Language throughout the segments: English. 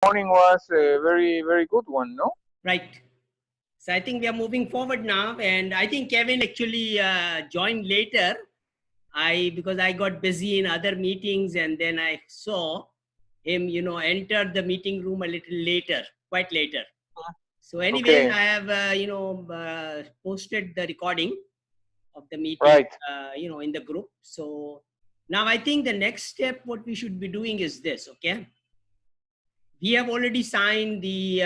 morning was a very, very good one, no? Right. So I think we are moving forward now, and I think Kevin actually joined later. Because I got busy in other meetings, and then I saw him, enter the meeting room a little later, quite later. So anyways, Okay. I have, posted the recording of the meeting, Right. In the group. So now I think the next step, what we should be doing is this, okay? We have already signed the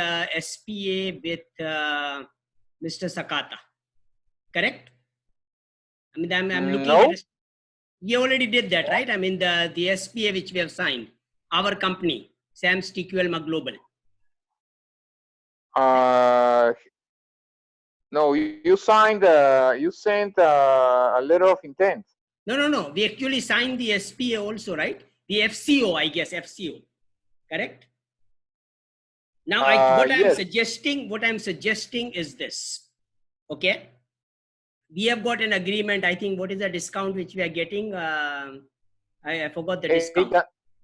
SPA with Mr. Sakata, correct? I mean, I'm looking No? at it. We already did that, right? I mean, the SPA which we have signed, our company, SAMS TQLMA Global. No, you signed, you sent a letter of intent. No. We actually signed the SPA also, right? The FCO, I guess, FCO, correct? Now, what yes. I'm suggesting is this, okay? We have got an agreement. I think, what is the discount which we are getting? I forgot the discount.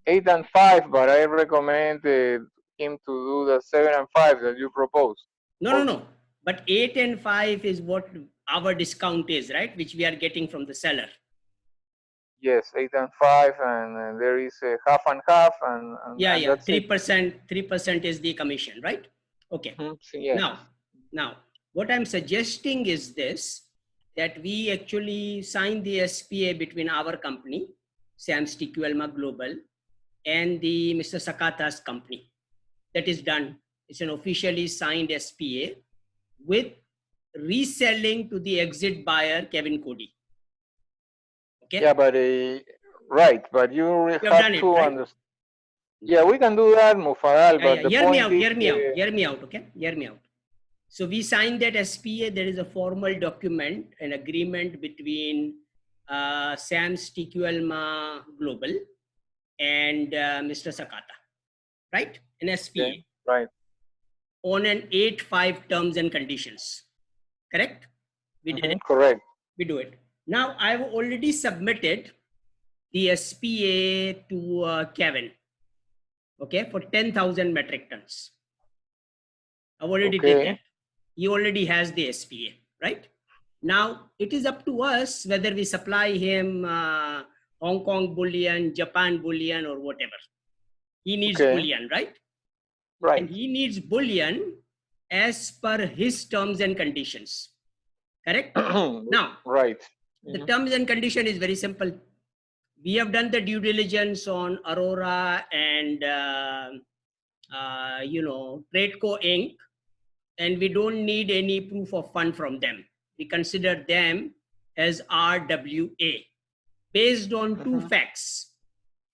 8 and 5, but I recommend him to do the 7 and 5 that you proposed. No. But 8 and 5 is what our discount is, right? Which we are getting from the seller. Yes, 8 and 5, and there is a half and half, and yeah. that's 3% is the commission, right? Okay. Yes. Now, what I'm suggesting is this, that we actually sign the SPA between our company, SAMS TQLMA Global, and the Mr. Sakata's company. That is done. It's an officially signed SPA with reselling to the exit buyer, Kevin Cody. Okay. Yeah, but right, but you have to understand. Yeah, we can do that, Mufadal. But the hear me out. is, Hear me out. Okay, hear me out. So we signed that SPA. There is a formal document, an agreement between SAMS TQLMA Global and Mr. Sakata, right? An SPA. Okay, right. On an 8-5 terms and conditions, correct? We did it. Correct. We do it. Now, I've already submitted the SPA to Kevin, okay, for 10,000 metric tons. I've already did that. He already has the SPA, right? Now, it is up to us whether we supply him Hong Kong bullion, Japan bullion, or whatever. He needs bullion, right? Right. And he needs bullion as per his terms and conditions, correct? Now, right. The terms and condition is very simple. We have done the due diligence on Aurora and, Tradeco Inc. And we don't need any proof of fund from them. We consider them as RWA based on two facts.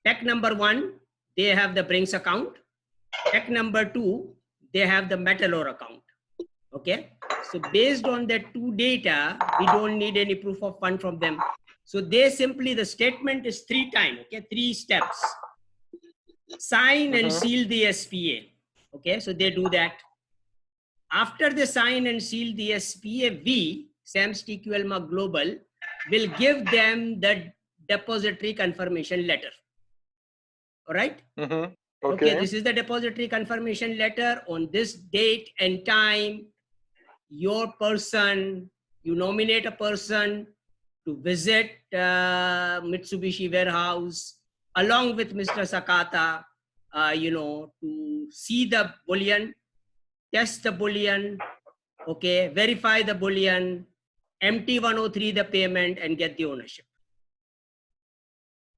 Fact number 1, they have the Brinks account. Fact number 2, they have the Metalor account. Okay. So based on that 2 data, we don't need any proof of fund from them. So they simply, the statement is 3 times, okay, 3 steps. Sign and seal the SPA. Okay, so they do that. After they sign and seal the SPA, we, SAMS TQLMA Global, will give them the depository confirmation letter. All right? Okay, this is the depository confirmation letter. On this date and time, your person, you nominate a person to visit Mitsubishi warehouse along with Mr. Sakata, to see the bullion, test the bullion, okay, verify the bullion, empty 103 the payment, and get the ownership.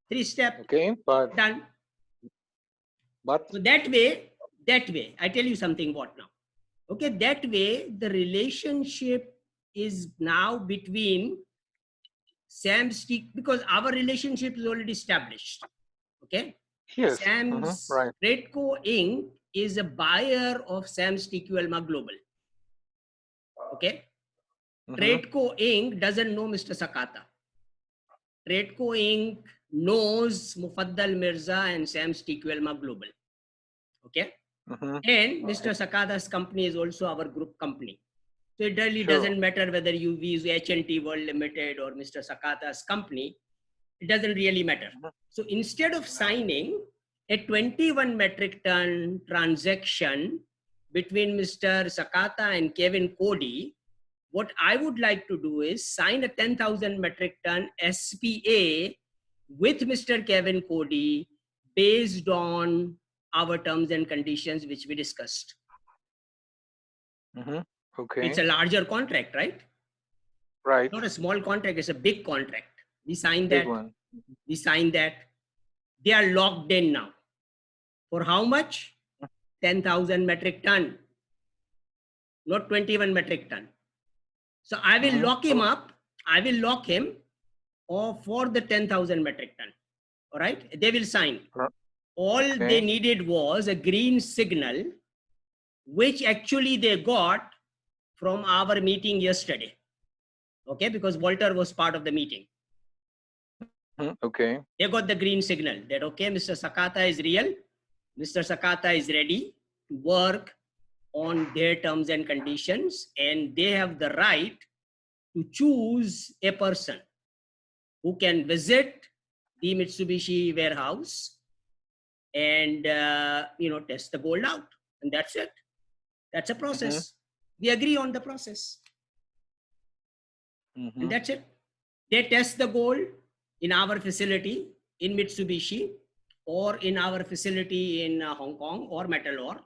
3 steps. Okay, but done. So that way, I tell you something what now. Okay, that way the relationship is now between SAMS, because our relationship is already established. Okay. Yes. SAMS Tradeco Inc. is a buyer of SAMS TQLMA Global. Okay. Tradeco Inc. doesn't know Mr. Sakata. Tradeco Inc. knows Mufaddal Mirza and SAMS TQLMA Global. Okay. And Mr. Sakata's company is also our group company. So it really doesn't matter whether you use HNT World Limited or Mr. Sakata's company. It doesn't really matter. So instead of signing, a 21 metric ton transaction between Mr. Sakata and Kevin Cody, what I would like to do is sign a 10,000 metric ton SPA with Mr. Kevin Cody based on our terms and conditions which we discussed. Okay. It's a larger contract, right? Right. Not a small contract, it's a big contract. We signed that. Big one. We signed that. They are locked in now. For how much? 10,000 metric ton, not 21 metric ton. So I will lock him up. I will lock him for the 10,000 metric ton. All right. They will sign. All they needed was a green signal, which actually they got from our meeting yesterday. Okay. Because Walter was part of the meeting. Okay. They got the green signal that, okay, Mr. Sakata is real. Mr. Sakata is ready to work on their terms and conditions, and they have the right to choose a person who can visit the Mitsubishi warehouse and test the gold out, and that's it. That's a process. We agree on the process, and that's it. They test the gold in our facility in Mitsubishi, or in our facility in Hong Kong, or metal ore.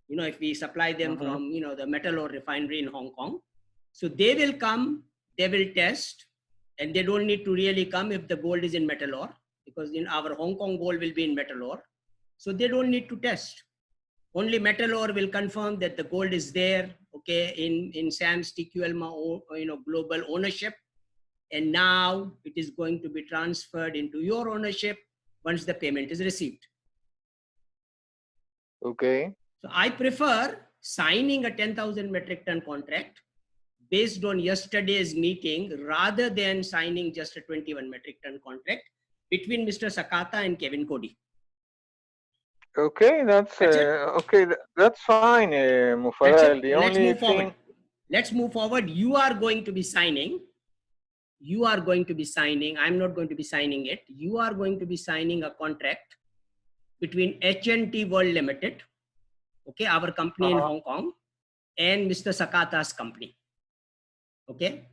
If we supply them from, the metal ore refinery in Hong Kong. So they will come, they will test, and they don't need to really come if the gold is in metal ore, because in our Hong Kong gold will be in metal ore. So they don't need to test. Only metal ore will confirm that the gold is there, okay, in SAMS TQLMA, global ownership. And now it is going to be transferred into your ownership once the payment is received. Okay. So I prefer signing a 10,000 metric ton contract based on yesterday's meeting rather than signing just a 21 metric ton contract between Mr. Sakata and Kevin Cody. Okay, that's okay. That's fine, Mufadal. Let's move forward. You are going to be signing. I'm not going to be signing it. You are going to be signing a contract between HNT World Limited, okay, our company in Hong Kong, and Mr. Sakata's company. Okay.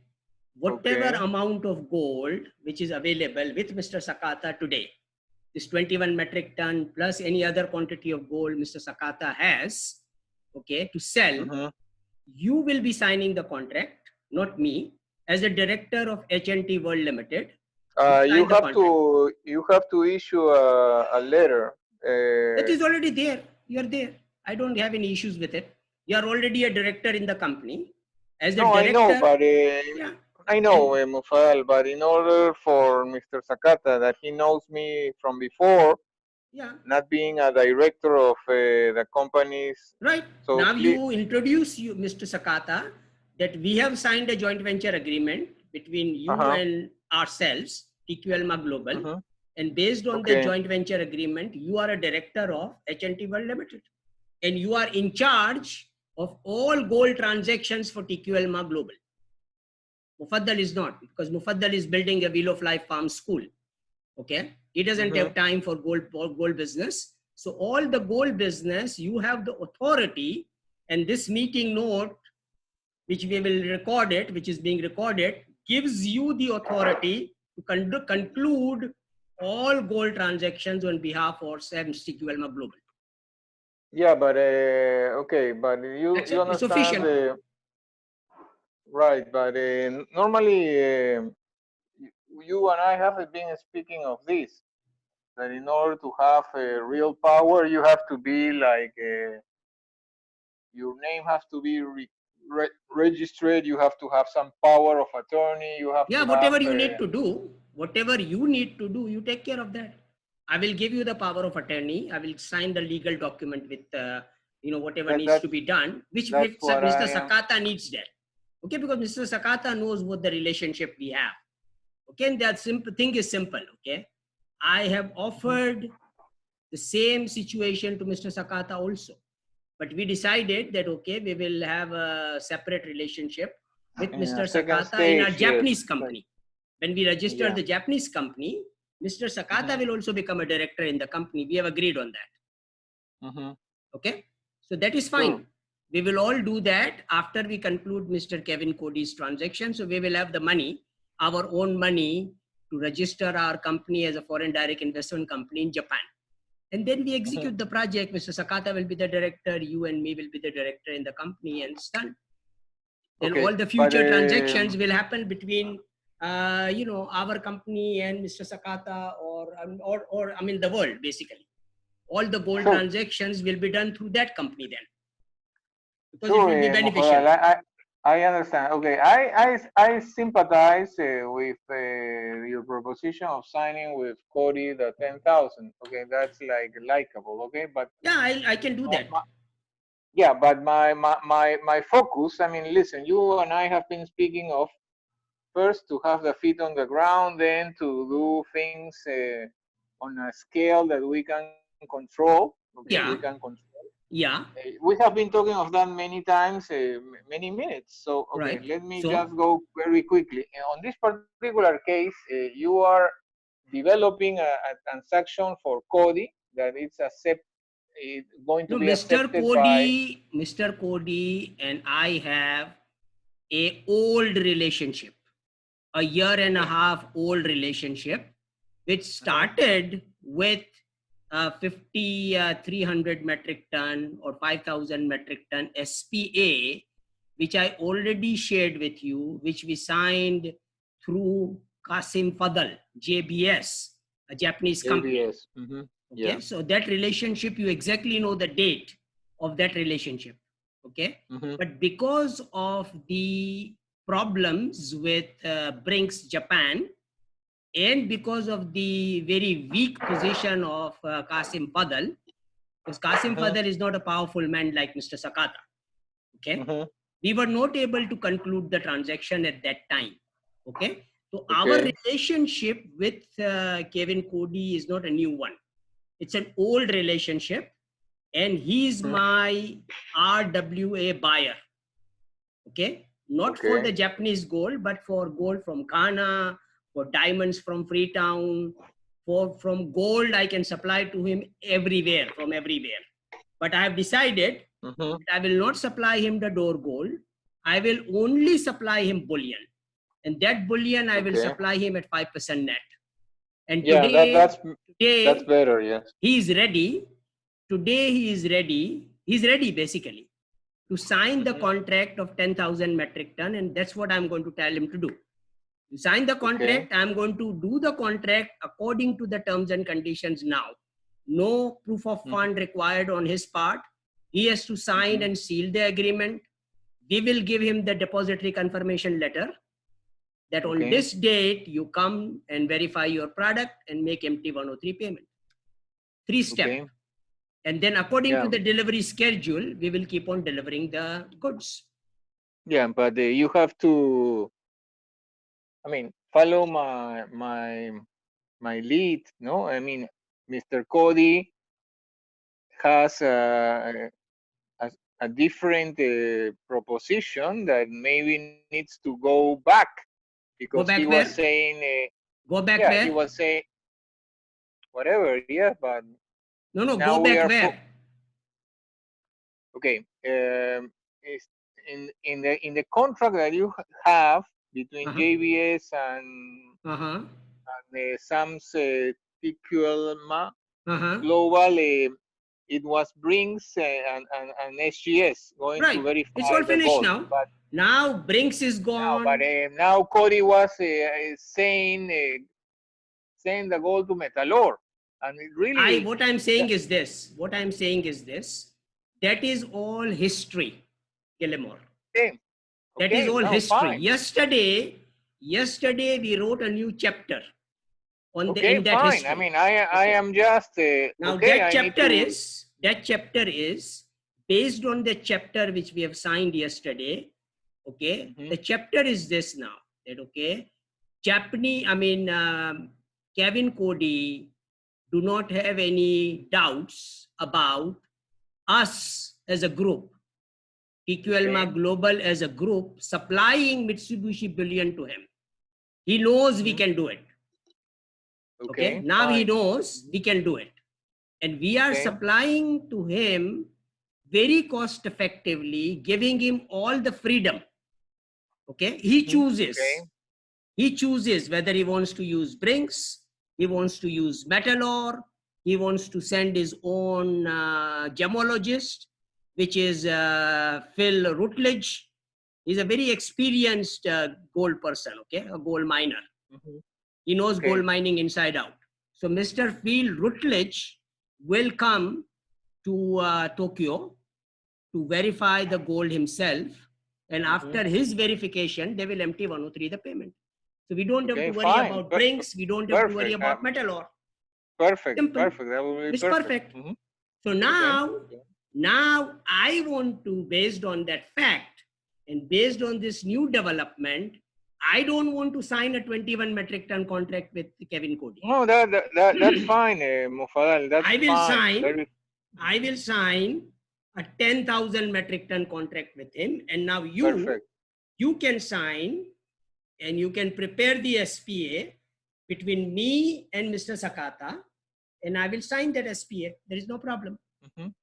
Whatever amount of gold which is available with Mr. Sakata today, this 21 metric ton plus any other quantity of gold Mr. Sakata has, okay, to sell, you will be signing the contract, not me, as a director of HNT World Limited. You have to issue a letter. It is already there. You are there. I don't have any issues with it. You are already a director in the company. As a director, I know, Mufadal, but in order for Mr. Sakata, that he knows me from before, not being a director of the companies. Right. So now you introduce Mr. Sakata, that we have signed a joint venture agreement between you and ourselves, TQLMA Global. And based on the joint venture agreement, you are a director of HNT World Limited. And you are in charge of all gold transactions for TQLMA Global. Mufaddal is not, because Mufaddal is building a Wheel of Life Farm School. Okay. He doesn't have time for gold business. So all the gold business, you have the authority, and this meeting note, which we will record it, which is being recorded, gives you the authority to conclude all gold transactions on behalf of SAMS TQLMA Global. Yeah, but okay, but you understand, right? But normally, you and I have been speaking of this. That in order to have real power, you have to be like your name has to be registered. You have to have some power of attorney. You have to whatever you need to do, you take care of that. I will give you the power of attorney. I will sign the legal document with whatever needs to be done, which Mr. Sakata needs that. Okay, because Mr. Sakata knows what the relationship we have. Okay, and that thing is simple. Okay, I have offered the same situation to Mr. Sakata also, but we decided that okay, we will have a separate relationship with Mr. Sakata in our Japanese company. When we register the Japanese company, Mr. Sakata will also become a director in the company. We have agreed on that. Okay. So that is fine. Sure. We will all do that after we conclude Mr. Kevin Cody's transaction. So we will have the money, our own money, to register our company as a foreign direct investment company in Japan. And then we execute the project. Mr. Sakata will be the director. You and me will be the director in the company, and it's done. Then all the future transactions will happen between, you know, our company and Mr. Sakata, or I mean, the world, basically. All the gold transactions will be done through that company then. Because it will be beneficial. I understand. Okay, I sympathize with your proposition of signing with Cody the 10,000. Okay, that's like likable. Okay, but yeah, I can do that. Yeah, but my focus. I mean, listen, you and I have been speaking of first to have the feet on the ground, then to do things on a scale that we can control. Okay, we can control. Yeah. We have been talking of that many times, many minutes. So, okay, let me just go very quickly. On this particular case, you are developing a transaction for Cody that it's going to be accepted by... Mr. Cody and I have a old relationship, a year and a half old relationship, which started with 300 metric ton or 5,000 metric ton SPA, which I already shared with you, which we signed through Qasim Fadl, JBS, a Japanese company. Okay, so that relationship, you exactly know the date of that relationship. Okay, but because of the problems with Brinks Japan, and because of the very weak position of Qasim Fadl, because Qasim Fadl is not a powerful man like Mr. Sakata. Okay, we were not able to conclude the transaction at that time. Okay, so our relationship with Kevin Cody is not a new one. It's an old relationship, and he's my RWA buyer. Okay, not for the Japanese gold, but for gold from Ghana, for diamonds from Freetown, from gold I can supply to him everywhere, from everywhere. But I have decided that I will not supply him the door gold. I will only supply him bullion, and that bullion I will supply him at 5% net. And today, that's better. Yes, he is ready. Today he is ready. He's ready basically to sign the contract of 10,000 metric ton, and that's what I'm going to tell him to do. To sign the contract, I'm going to do the contract according to the terms and conditions now. No proof of fund required on his part. He has to sign and seal the agreement. We will give him the depository confirmation letter that on this date, you come and verify your product and make MT-103 payment. 3-step. And then according to the delivery schedule, we will keep on delivering the goods. Yeah, but you have to, I mean, follow my lead, no? I mean, Mr. Cody has a different proposition that maybe needs to go back, because he was saying... Go back where? He was saying whatever, yeah, but... No, go back where? Okay, in the contract that you have between JBS and the SAMS TQLMA global, it was Brinks and SGS going to verify. It's all finished now. But now Brinks is gone. But now Cody was saying the gold to Metalor. And it really... What I'm saying is this. What I'm saying is this. That is all history, Gilmore. That is all history. Fine. Yesterday we wrote a new chapter on in that history. I mean, I am just now that chapter is based on the chapter which we have signed yesterday. Okay, the chapter is this now. That Japanese. I mean, Kevin Cody do not have any doubts about us as a group, TQLMA Global as a group, supplying Mitsubishi bullion to him. He knows we can do it. Okay. Now he knows he can do it. And we are supplying to him very cost effectively, giving him all the freedom. Okay. He chooses. He chooses whether he wants to use Brinks, he wants to use metal ore, he wants to send his own gemologist, which is Phil Rutledge. He's a very experienced gold person, okay, a gold miner. He knows gold mining inside out. So Mr. Phil Rutledge will come to Tokyo to verify the gold himself. And after his verification, they will empty 103 the payment. So we don't have to worry about Brinks. We don't have to worry about metal ore. Perfect. Simple. Perfect. That will be it's perfect. So now I want to, based on that fact and based on this new development, I don't want to sign a 21 metric ton contract with Kevin Cody. No, that's fine, Mufadal. That's fine. I will sign a 10,000 metric ton contract with him. And now you can sign and you can prepare the SPA between me and Mr. Sakata, and I will sign that SPA. There is no problem.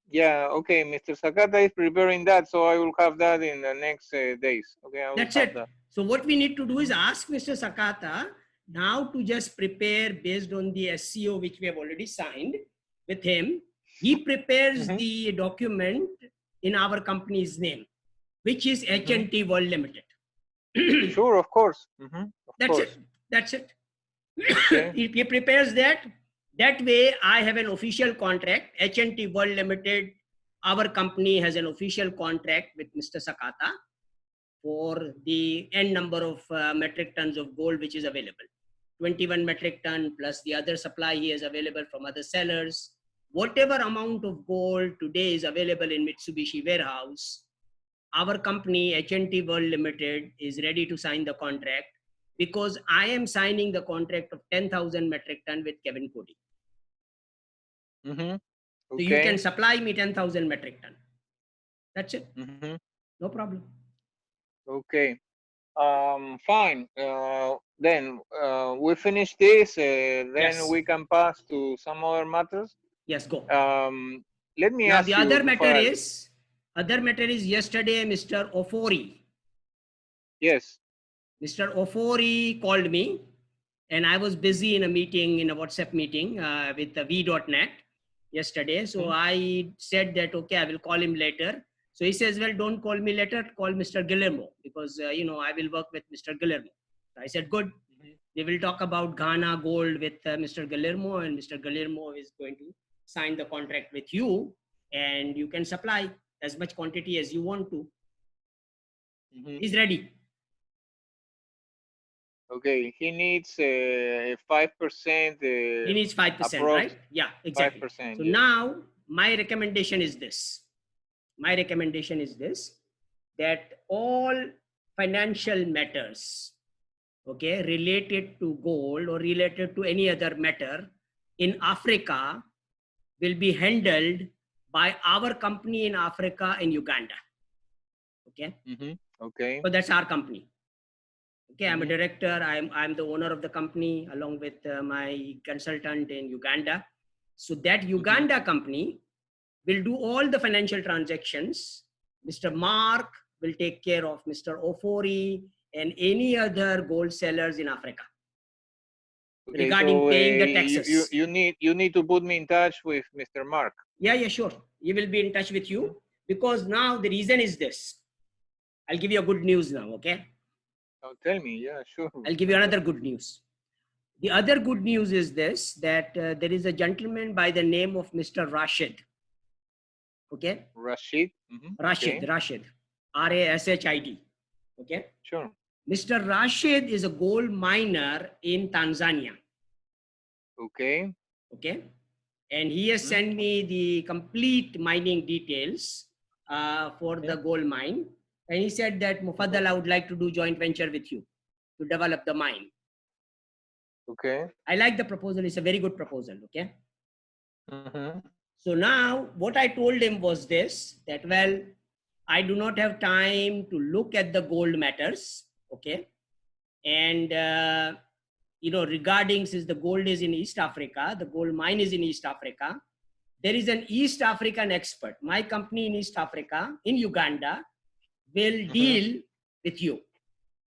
Yeah, okay. Mr. Sakata is preparing that, so I will have that in the next days. Okay, that's it. So what we need to do is ask Mr. Sakata now to just prepare based on the SCO which we have already signed with him. He prepares the document in our company's name, which is H&T World Limited. Sure, of course. That's it. He prepares that. That way, I have an official contract. H&T World Limited, our company has an official contract with Mr. Sakata for the N number of metric tons of gold which is available. 21 metric ton plus the other supply he is available from other sellers. Whatever amount of gold today is available in Mitsubishi warehouse, our company, H&T World Limited, is ready to sign the contract because I am signing the contract of 10,000 metric ton with Kevin Cody. So you can supply me 10,000 metric ton. That's it. No problem. Okay. Fine. Then we finish this. Then we can pass to some other matters. Yes, go. Let me ask you. The other matter is yesterday, Mr. Ofori. Yes. Mr. Ofori called me and I was busy in a meeting, in a WhatsApp meeting with the V.net yesterday. So I said that, okay, I will call him later. So he says, well, don't call me later, call Mr. Guillermo because, I will work with Mr. Guillermo. So I said, good. We will talk about Ghana gold with Mr. Guillermo, and Mr. Guillermo is going to sign the contract with you and you can supply as much quantity as you want to. He's ready. Okay, he needs 5%. He needs 5%, right? Yeah, exactly. 5%, so now my recommendation is this. My recommendation is this, that all financial matters, okay, related to gold or related to any other matter in Africa will be handled by our company in Africa in Uganda. Okay. Okay. So that's our company. Okay, I'm a director. I'm the owner of the company along with my consultant in Uganda. So that Uganda company will do all the financial transactions. Mr. Mark will take care of Mr. Ofori and any other gold sellers in Africa. Okay, regarding so, paying the taxes. You need to put me in touch with Mr. Mark. Yeah, sure. He will be in touch with you because now the reason is this. I'll give you a good news now, okay? Oh, tell me, yeah, sure. I'll give you another good news. The other good news is this, that there is a gentleman by the name of Mr. Rashid. Okay? Rashid? Rashid, okay. Rashid. R-A-S-H-I-D. Okay? Sure. Mr. Rashid is a gold miner in Tanzania. Okay. Okay? And he has sent me the complete mining details for the gold mine. And he said that, Mufaddal, I would like to do joint venture with you to develop the mine. Okay. I like the proposal. It's a very good proposal. Okay. So now what I told him was this, that, well, I do not have time to look at the gold matters. Okay. And regarding, since the gold is in East Africa, the gold mine is in East Africa, there is an East African expert. My company in East Africa, in Uganda, will deal with you.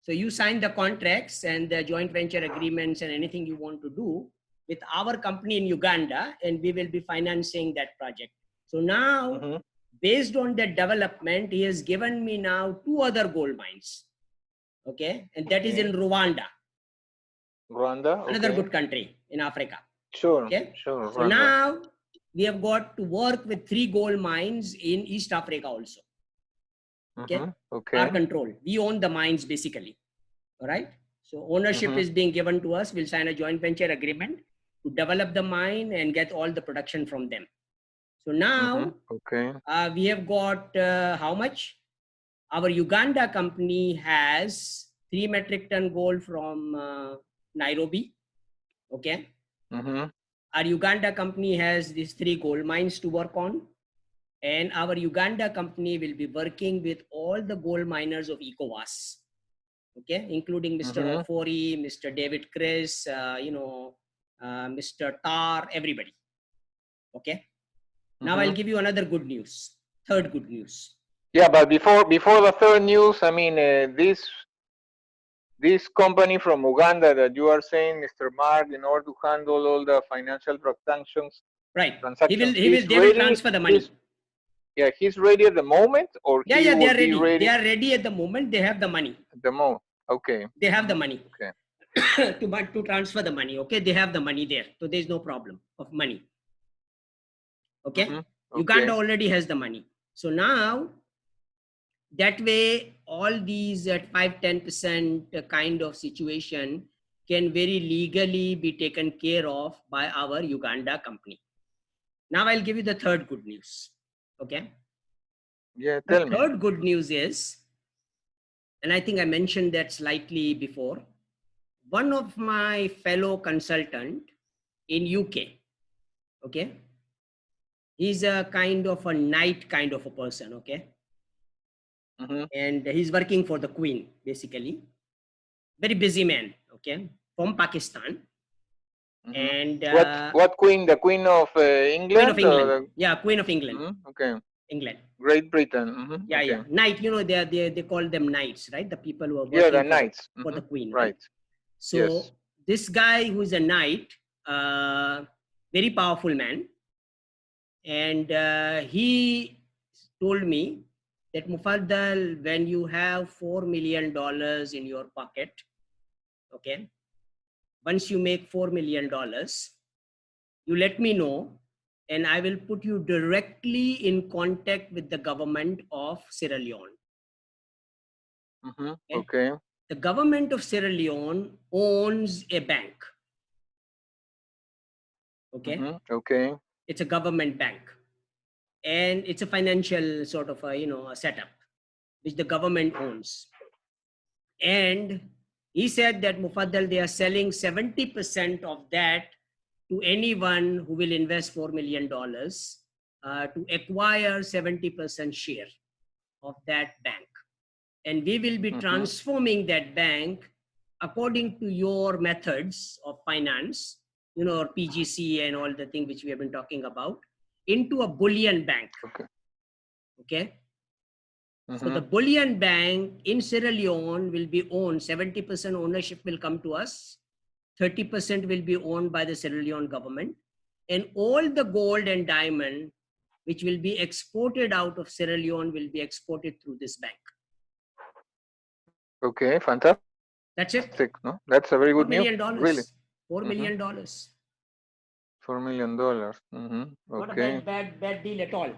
So you sign the contracts and the joint venture agreements and anything you want to do with our company in Uganda, and we will be financing that project. So now, based on that development, he has given me now 2 other gold mines. Okay. And that is in Rwanda. Rwanda, another good country in Africa. Sure, okay? sure. So now we have got to work with 3 gold mines in East Africa also. Okay, okay. Our control. We own the mines basically. All right. So ownership is being given to us. We'll sign a joint venture agreement to develop the mine and get all the production from them. So now we have got how much? Our Uganda company has 3 metric ton gold from Nairobi. Okay. Our Uganda company has these 3 gold mines to work on. And our Uganda company will be working with all the gold miners of ECOWAS. Okay, including Mr. Ofori, Mr. David Chris, Mr. Tar, everybody. Okay. Now I'll give you another good news. Third good news. Yeah, but before the third news, I mean, this company from Uganda that you are saying, Mr. Mark, in order to handle all the financial transactions, right? They will transfer the money. He's ready at the moment, or they are ready. They are ready at the moment. They have the money. At the moment, okay. They have the money. Okay. to transfer the money. Okay, they have the money there, so there is no problem of money. Okay. Uganda already has the money. So now, that way, all these at 5-10% kind of situation can very legally be taken care of by our Uganda company. Now I'll give you the third good news. Okay. Yeah, tell me. The third good news is, and I think I mentioned that slightly before, one of my fellow consultant in UK, okay, he's a kind of a knight kind of a person, okay, and he's working for the Queen, basically. Very busy man, okay, from Pakistan. And what Queen? The Queen of England? Queen of England. Yeah, Queen of England. Okay. England. Great Britain. Yeah. Knight, they call them knights, right? The people who are working the knights. For the Queen, right? So this guy who is a knight, very powerful man, and he told me that Mufaddal, when you have $4 million in your pocket, okay, once you make $4 million, you let me know, and I will put you directly in contact with the government of Sierra Leone. Okay. The government of Sierra Leone owns a bank. Okay. Okay. It's a government bank, and it's a financial sort of a setup which the government owns. And he said that Mufaddal, they are selling 70% of that to anyone who will invest $4 million to acquire 70% share of that bank. And we will be transforming that bank according to your methods of finance, or PGC and all the things which we have been talking about, into a bullion bank. Okay. So the bullion bank in Sierra Leone will be owned, 70% ownership will come to us, 30% will be owned by the Sierra Leone government, and all the gold and diamond which will be exported out of Sierra Leone will be exported through this bank. Okay, fantastic. That's it. No? That's a very good news. Really? $4 million. $4 million. Not a bad deal at all.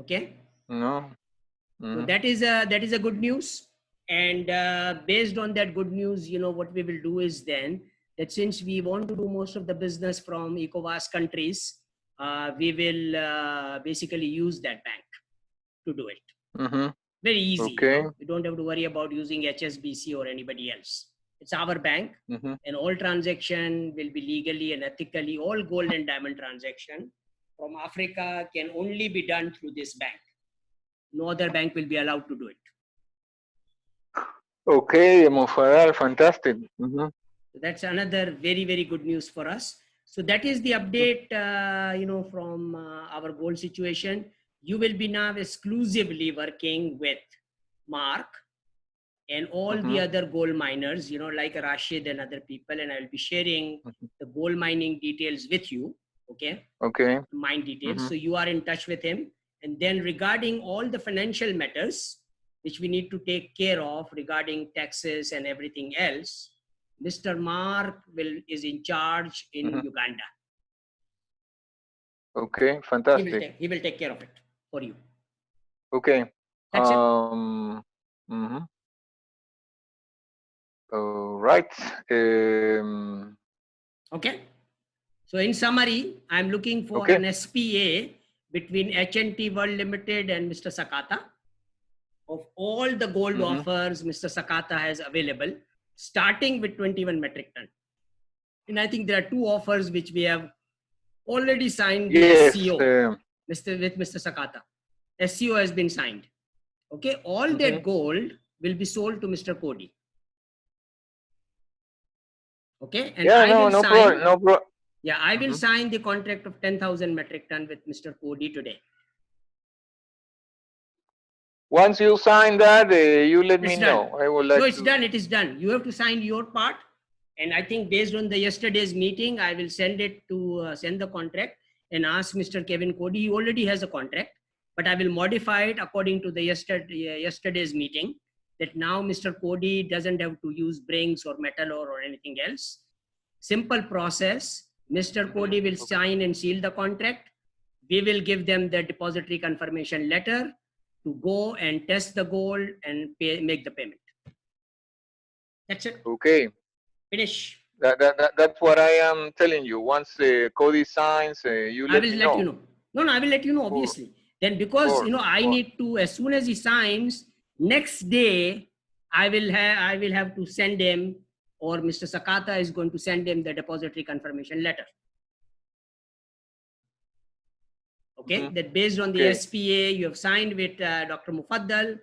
Okay. No. So that is a good news. And based on that good news, what we will do is then that since we want to do most of the business from ECOWAS countries, we will basically use that bank to do it. Very easy. Okay. You don't have to worry about using HSBC or anybody else. It's our bank, and all transaction will be legally and ethically, all gold and diamond transaction from Africa can only be done through this bank. No other bank will be allowed to do it. Okay, Mufaddal, fantastic. So that's another very, very good news for us. So that is the update, from our goal situation. You will be now exclusively working with Mark and all the other gold miners, like Rashid and other people, and I will be sharing the gold mining details with you. Okay. Okay. Mine details. So you are in touch with him. And then regarding all the financial matters, which we need to take care of regarding taxes and everything else, Mr. Mark is in charge in Uganda. Okay, fantastic. He will take care of it for you. Okay. That's it. All right. Okay. So in summary, I'm looking for an SPA between HNT World Limited and Mr. Sakata. Of all the gold offers Mr. Sakata has available, starting with 21 metric ton. And I think there are two offers which we have already signed the SCO with Mr. Sakata. SCO has been signed. Okay, all that gold will be sold to Mr. Cody. Okay, and I will sign the contract of 10,000 metric ton with Mr. Cody today. Once you sign that, you let me know. I would like No, it's done. It is done. You have to sign your part. And I think based on the yesterday's meeting, I will send the contract and ask Mr. Kevin Cody. He already has a contract, but I will modify it according to the yesterday's meeting, that now Mr. Cody doesn't have to use Brinks or metal or anything else. Simple process. Mr. Cody will sign and seal the contract. We will give them the depository confirmation letter to go and test the gold and make the payment. That's it. Okay. Finish. That's what I am telling you. Once Cody signs, you let me know. I will let you know. No, I will let you know, obviously. Then because, I need to, as soon as he signs, next day, I will have to send him, or Mr. Sakata is going to send him the depository confirmation letter. Okay, that based on the SPA you have signed with Dr. Mufaddal,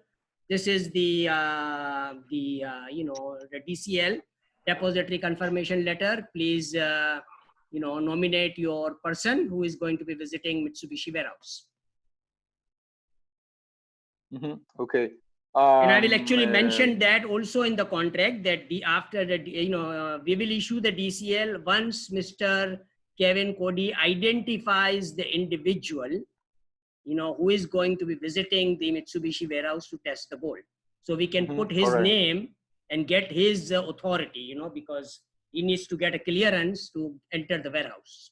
this is the DCL depository confirmation letter. Please, nominate your person who is going to be visiting Mitsubishi warehouse. Okay. And I will actually mention that also in the contract that after that, we will issue the DCL once Mr. Kevin Cody identifies the individual, who is going to be visiting the Mitsubishi warehouse to test the gold. So we can put his name and get his authority, because he needs to get a clearance to enter the warehouse.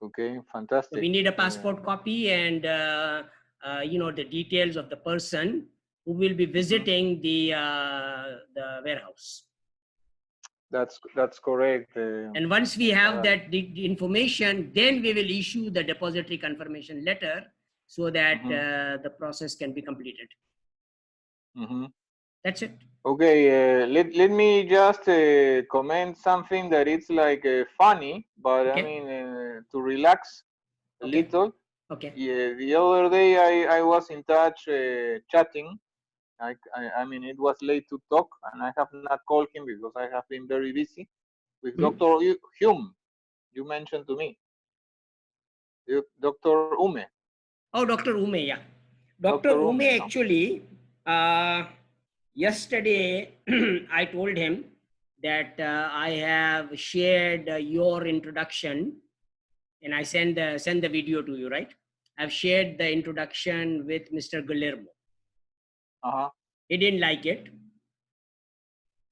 Okay, fantastic. So we need a passport copy and, the details of the person who will be visiting the warehouse. That's correct. And once we have that the information, then we will issue the depository confirmation letter so that the process can be completed. That's it. Okay, let me just comment something that it's like funny, but I mean to relax a little. Okay. Yeah, the other day I was in touch chatting. I mean, it was late to talk, and I have not called him because I have been very busy with Dr. Hume. You mentioned to me, Dr. Ume. Oh, Dr. Ume, yeah. Dr. Ume actually, yesterday I told him that I have shared your introduction, and I send the video to you, right? I've shared the introduction with Mr. Guillermo. He didn't like it.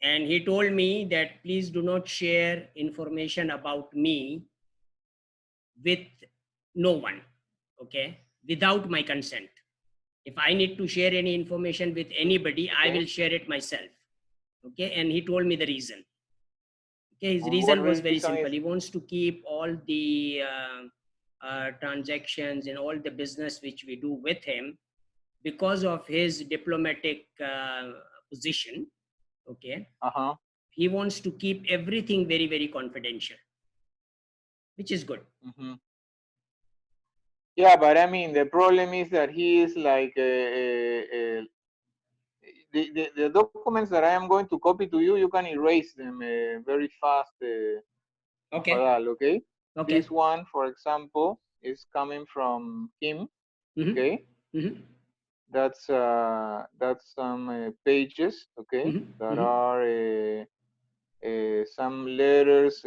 And he told me that please do not share information about me with no one, okay, without my consent. If I need to share any information with anybody, I will share it myself. Okay, and he told me the reason. Okay, his reason was very simple. He wants to keep all the transactions and all the business which we do with him because of his diplomatic position. Okay. He wants to keep everything very, very confidential, which is good. Yeah, but I mean, the problem is that he is like, the documents that I am going to copy to you, you can erase them very fast, Okay. okay? Okay. This one, for example, is coming from him, okay? That's some pages, okay, that are some letters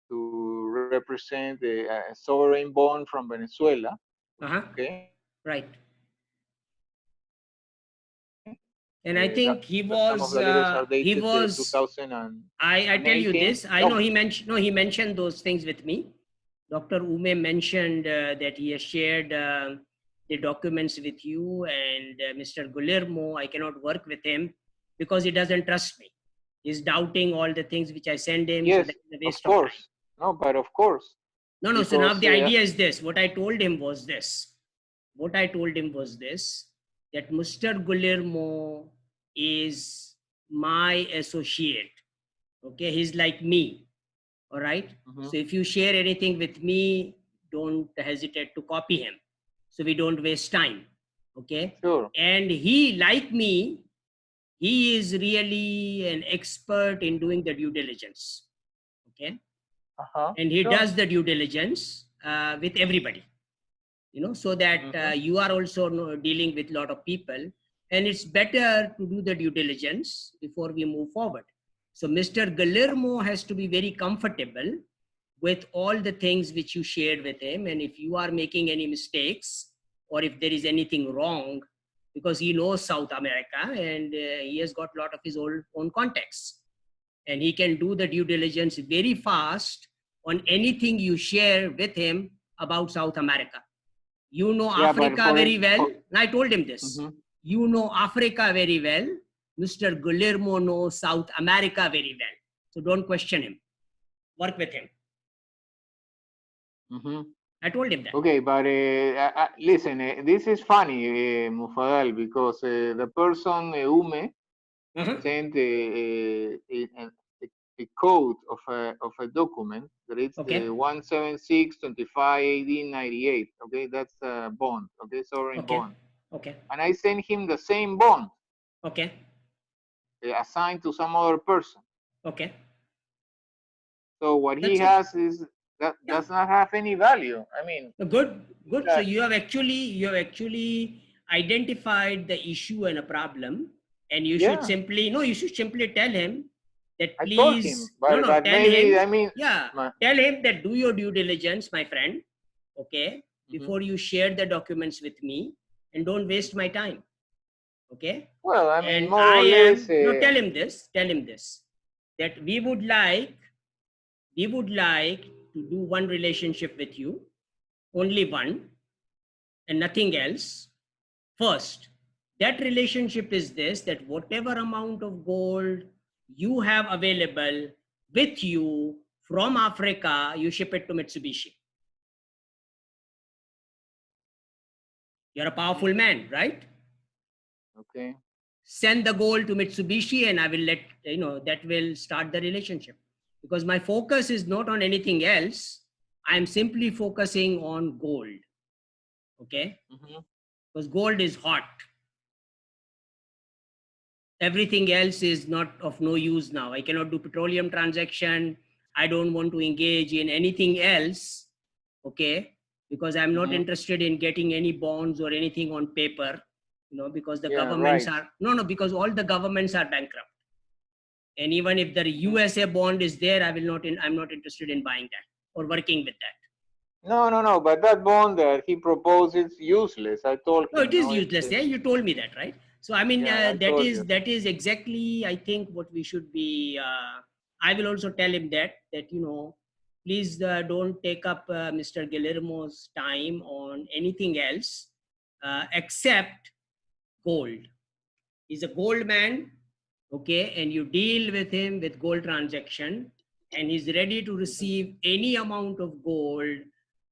to represent a sovereign bond from Venezuela, okay? Right. And I That think he some of was, the letters are dated 2018. I tell you this, I know he mentioned those things with me. Dr. Ume mentioned that he has shared the documents with you, and Mr. Guillermo, I cannot work with him because he doesn't trust me. He's doubting all the things which I send him. Yes, so that's a waste of course. Of time. No, but of course. No, because, so now the idea is this. What I told him was this. That Mr. Guillermo is my associate. Okay, he's like me. All right. So if you share anything with me, don't hesitate to copy him, so we don't waste time. Okay. Sure. And he, like me, he is really an expert in doing the due diligence. Okay. And he does the due diligence with everybody, so that you are also dealing with a lot of people, and it's better to do the due diligence before we move forward. So Mr. Guillermo has to be very comfortable with all the things which you shared with him, and if you are making any mistakes or if there is anything wrong, because he knows South America and he has got a lot of his own contacts, and he can do the due diligence very fast on anything you share with him about South America. You know Africa very well. And I told him this. You know Africa very well. Mr. Guillermo knows South America very well. So don't question him. Work with him. I told him that. Okay, but listen, this is funny, Mufadal, because the person, Ume, sent a code of a document that it's the 176-25-1898. Okay, that's a bond. Okay, sovereign bond. Okay. And I sent him the same bond. Okay. Assigned to some other person. Okay. So what he has is that does not have any value. I mean, good. So you have actually identified the issue and a problem, and you should simply tell him that please. I told him, but maybe him, I mean, tell him that do your due diligence, my friend. Okay, before you share the documents with me, and don't waste my time. Okay. Well, I mean, more or less. Tell him this. That we would like to do one relationship with you, only one, and nothing else. First, that relationship is this: that whatever amount of gold you have available with you from Africa, you ship it to Mitsubishi. You're a powerful man, right? Okay. Send the gold to Mitsubishi, and I will that will start the relationship. Because my focus is not on anything else. I'm simply focusing on gold. Okay? Because gold is hot. Everything else is not of no use now. I cannot do petroleum transaction. I don't want to engage in anything else. Okay? Because I'm not interested in getting any bonds or anything on paper. Because the governments are because all the governments are bankrupt. And even if the USA bond is there, I'm not interested in buying that or working with that. No. But that bond that he proposed is useless. I told him. No, it is useless. Yeah, you told me that, right? So I mean, that is exactly, I think, what we should be. I will also tell him that please don't take up Mr. Guillermo's time on anything else except gold. He's a gold man. Okay, and you deal with him with gold transaction, and he's ready to receive any amount of gold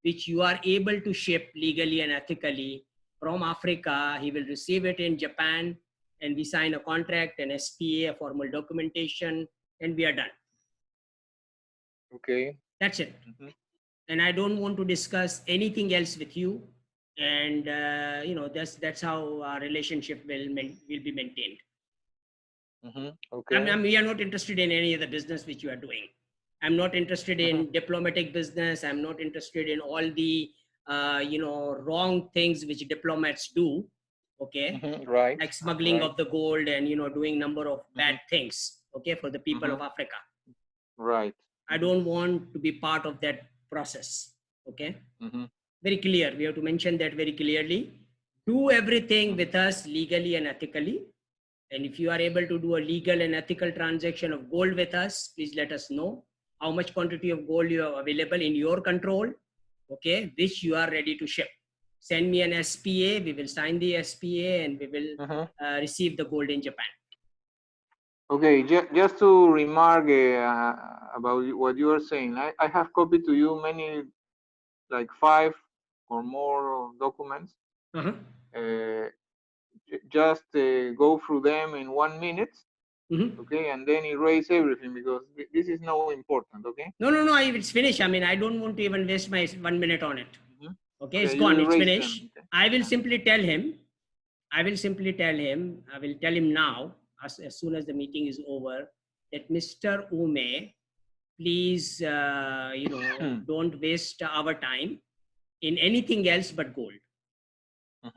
which you are able to ship legally and ethically from Africa. He will receive it in Japan, and we sign a contract, an SPA, a formal documentation, and we are done. Okay. That's it. And I don't want to discuss anything else with you. and that's how our relationship will be maintained. Okay. We are not interested in any of the business which you are doing. I'm not interested in diplomatic business. I'm not interested in all the wrong things which diplomats do. Okay. Right. Like smuggling of the gold and doing number of bad things, okay, for the people of Africa. Right. I don't want to be part of that process. Okay. Very clear. We have to mention that very clearly. Do everything with us legally and ethically. And if you are able to do a legal and ethical transaction of gold with us, please let us know how much quantity of gold you have available in your control, okay, which you are ready to ship. Send me an SPA, we will sign the SPA, and we will receive the gold in Japan. Okay, just to remark about what you are saying, I have copied to you many, like 5 or more documents. Just go through them in 1 minute, okay, and then erase everything, because this is no important, okay? No, it's finished. I mean, I don't want to even waste my 1 minute on it. Okay, it's Okay, gone, it's finished. Okay. I will simply tell him, I will tell him now, as soon as the meeting is over, that Mr. Ume, please, don't waste our time in anything else but gold.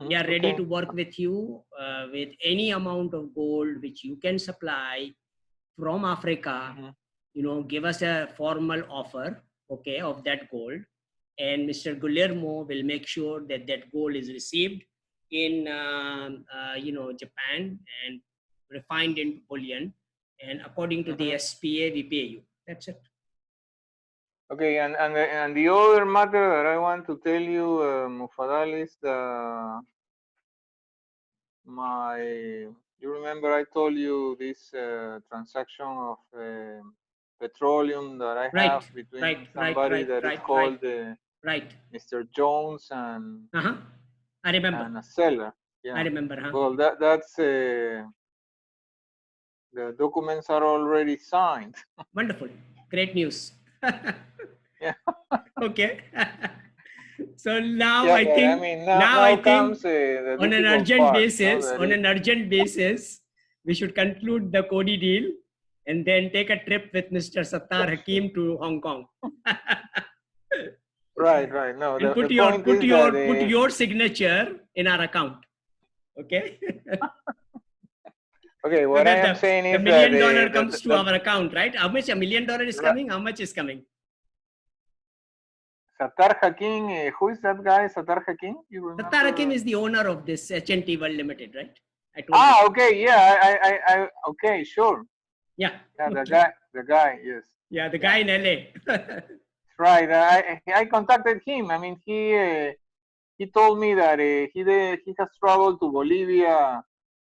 We are ready to work with you with any amount of gold which you can supply from Africa. Give us a formal offer, okay, of that gold, and Mr. Guillermo will make sure that that gold is received in Japan and refined into bullion, and according to the SPA we pay you. That's it. Okay, and the other matter that I want to tell you, Mufadal, is you remember I told you this transaction of petroleum that I have between somebody that is called Mr. Jones and I remember. And a seller. Yeah. I remember. Well, that's the documents are already signed. Wonderful. Great news. Yeah. Okay. So now I think, I mean, now comes the on an urgent part, basis, we should conclude the Cody deal and then take a trip with Mr. Sattar Hakim to Hong Kong. Right. No, and put your signature in our account. Okay. Okay. What I am saying is the $1 million comes to our account, right? How much? $1 million is coming? How much is coming? Sattar Hakim, who is that guy? Sattar Hakim? Sattar Hakim is the owner of this HNT World Limited, right? Okay. Yeah. Okay. Sure. Yeah. The guy. Yes. Yeah, the guy in LA. Right. I contacted him. I mean, he told me that he has traveled to Bolivia.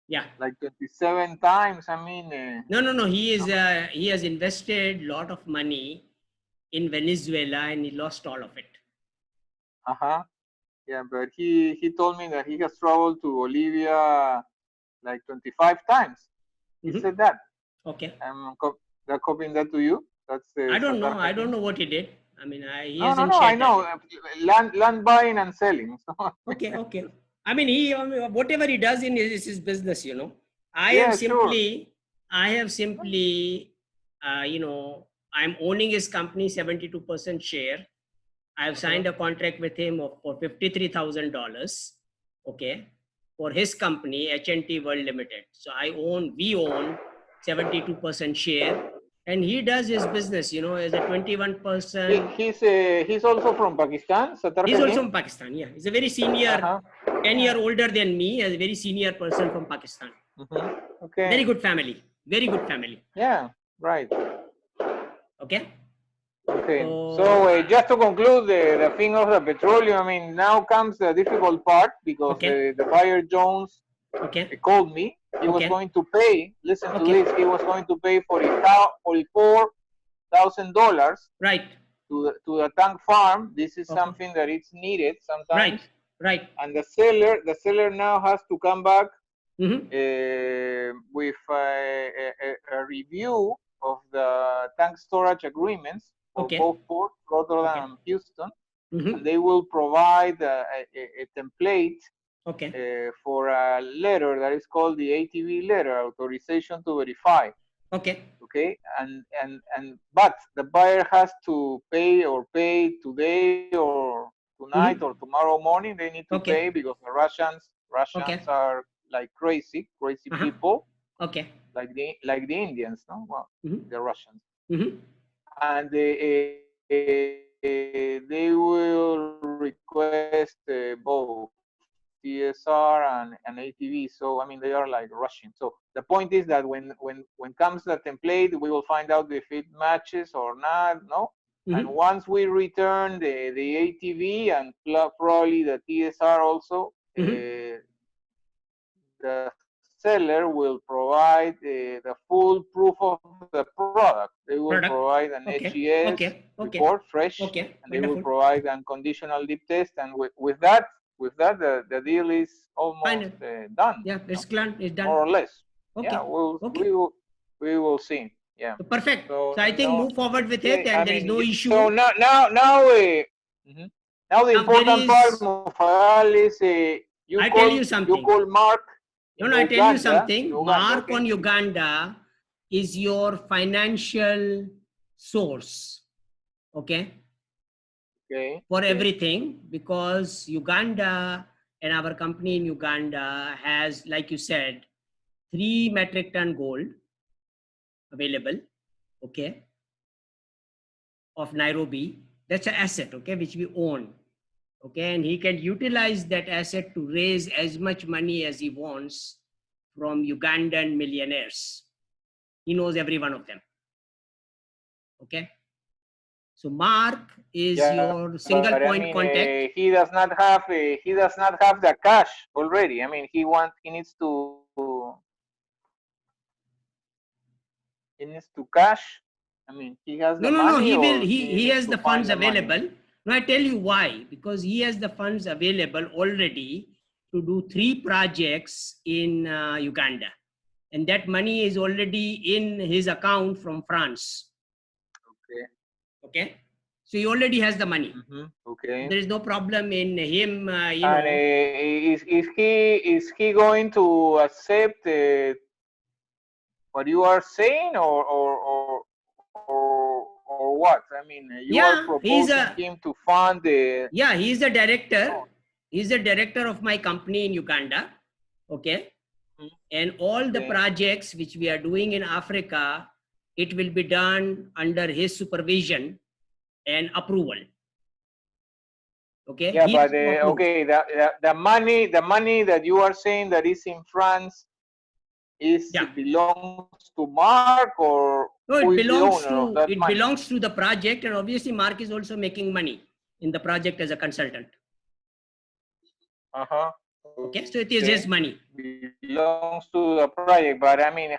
Yeah. Like 27 times. I mean. No. He has invested a lot of money in Venezuela and he lost all of it. Yeah, but he told me that he has traveled to Bolivia like 25 times. He said that. Okay. I'm copying that to you. That's I don't know. I don't know what he did. I mean, he no, hasn't I shared know. that. Land buying and selling. Okay. I mean, whatever he does is his business, I have simply, I'm owning his company 72% share. I have signed a contract with him for $53,000, okay, for his company, HNT World Limited. So we own 72% share, and he does his business, as a 21%. He's also from Pakistan. He's also from Pakistan. Yeah, he's a very senior, 10 years older than me, as a very senior person from Pakistan. Okay. Very good family. Very good family. Yeah. Right. Okay. Okay, so just to conclude the thing of the petroleum, I mean, now comes the difficult part, because the buyer Jones called me. He was going to pay, listen to this, he was going to pay $44,000 right to the tank farm. This is something that it's needed sometimes. Right. And the seller now has to come back with a review of the tank storage agreements for both ports, Rotterdam and Houston. and they will provide a template for a letter that is called the ATV letter, authorization to verify. Okay. Okay, but the buyer has to pay today or tonight or tomorrow morning. They need to pay because the Russians are like crazy people. Okay. Like the Indians, no? Well, the Russians. And they will request both TSR and ATV. So I mean, they are like rushing. So the point is that when comes the template, we will find out if it matches or not, no? And once we return the ATV and probably the TSR also, the seller will provide the full proof of the product. They will provide an HES report, fresh, and they will provide unconditional deep test. And with that, the deal is almost done. Yeah, it's done. More or less. Okay. Yeah, we will see. Yeah. Perfect. So I think move forward with it, and there is no issue. So now the important part, Mufadal, is I tell you something. You call Mark. No, I tell you something. Mark on Uganda is your financial source. Okay. For everything, because Uganda and our company in Uganda has, like you said, 3 metric ton gold available, okay, of Nairobi. That's an asset, okay, which we own, okay, and he can utilize that asset to raise as much money as he wants from Ugandan millionaires. He knows every one of them, okay. So Mark is your single point contact. He does not have the cash already. I mean, he needs to cash. I mean, he has the money. He has the funds available. No, I tell you why. Because he has the funds available already to do 3 projects in Uganda, and that money is already in his account from France. Okay. So he already has the money. Okay. There is no problem in him. Is he going to accept what you are saying, or what? I mean, you are proposing him to fund the. Yeah, he is the director. He's the director of my company in Uganda. Okay. And all the projects which we are doing in Africa, it will be done under his supervision and approval. Okay. Yeah, but the money that you are saying that is in France belongs to Mark, or no, it belongs to the project, and obviously Mark is also making money in the project as a consultant. Okay, so it is his money. Belongs to the project, but I mean,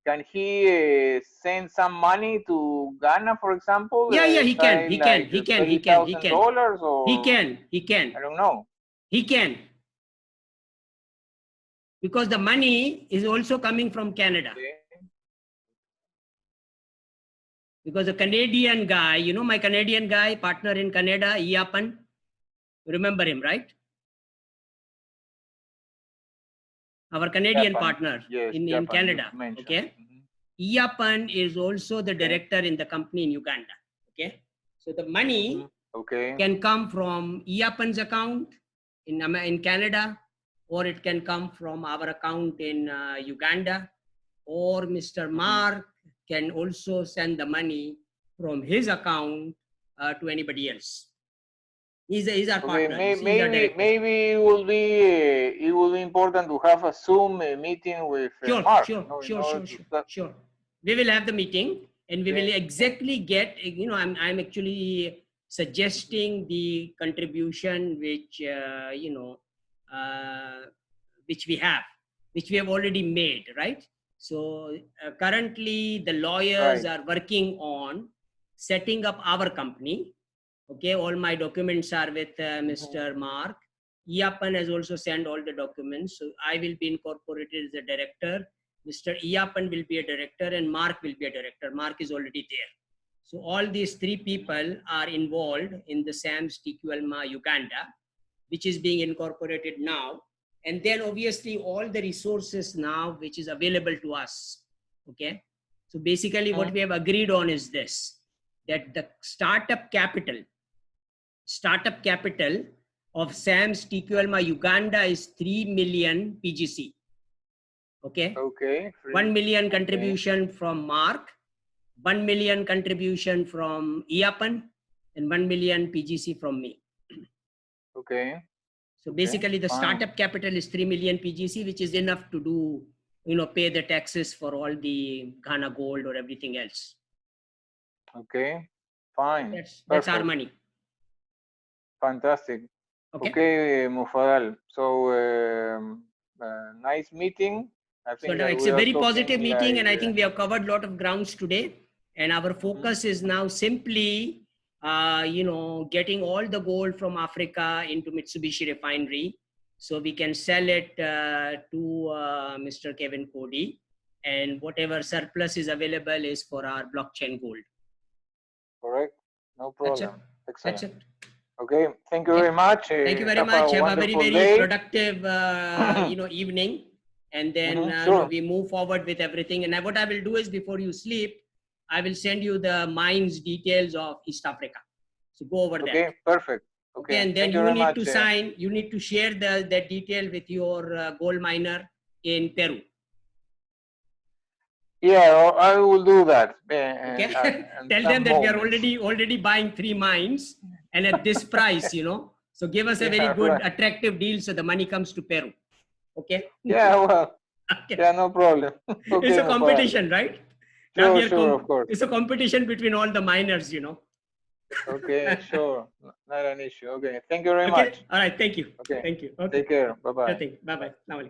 can he send some money to Ghana, for example? Yeah, he can. He can. $30,000 or he can. I don't know. He can. Because the money is also coming from Canada. Because the Canadian guy, you know, my Canadian guy, partner in Canada, Iapan, remember him, right? Our Canadian partner in Canada. Okay. Iapan is also the director in the company in Uganda. Okay. So the money can come from Iapan's account in Canada, or it can come from our account in Uganda, or Mr. Mark can also send the money from his account to anybody else. He's our partner. Maybe it will be important to have a Zoom meeting with Mark. Sure. We will have the meeting, and we will exactly get. You know, I'm actually suggesting the contribution which which we have already made, right? So currently the lawyers are working on setting up our company. Okay, all my documents are with Mr. Mark. Iapan has also sent all the documents. So I will be incorporated as a director. Mr. Iapan will be a director, and Mark will be a director. Mark is already there. So all these three people are involved in the SAMS TQLMA Uganda, which is being incorporated now. And then obviously all the resources now, which is available to us. Okay. So basically what we have agreed on is this, that the startup capital of SAMS TQLMA Uganda is 3 million PGC. Okay. Okay. 1 million contribution from Mark, 1 million contribution from Iapan, and 1 million PGC from me. Okay. So basically the startup capital is 3 million PGC, which is enough to do, pay the taxes for all the Ghana gold or everything else. Okay, fine. That's our money. Fantastic. Okay, Mufadal. So nice meeting. I think so it's a very positive meeting, and I think we have covered a lot of grounds today. And our focus is now simply, getting all the gold from Africa into Mitsubishi refinery, so we can sell it to Mr. Kevin Cody, and whatever surplus is available is for our blockchain gold. Correct. No problem. Excellent. That's it. Okay. Thank you very much. Thank you very much. Have a very, very productive, evening. And then we move forward with everything. And what I will do is, before you sleep, I will send you the mines details of East Africa. So go over there. Okay, perfect. Okay, and then you need to sign, you need to share that detail with your gold miner in Peru. Yeah, I will do that. Okay. Tell them that we are already buying 3 mines and at this price, So give us a very good, attractive deal so the money comes to Peru. Okay. Yeah, well, yeah, no problem. Okay, it's a competition, right? Sure, of course. It's a competition between all the miners, Okay, sure. Not an issue. Okay, thank you very much. All right, thank you. Okay. Thank you. Okay. Take care. Bye-bye. Bye-bye.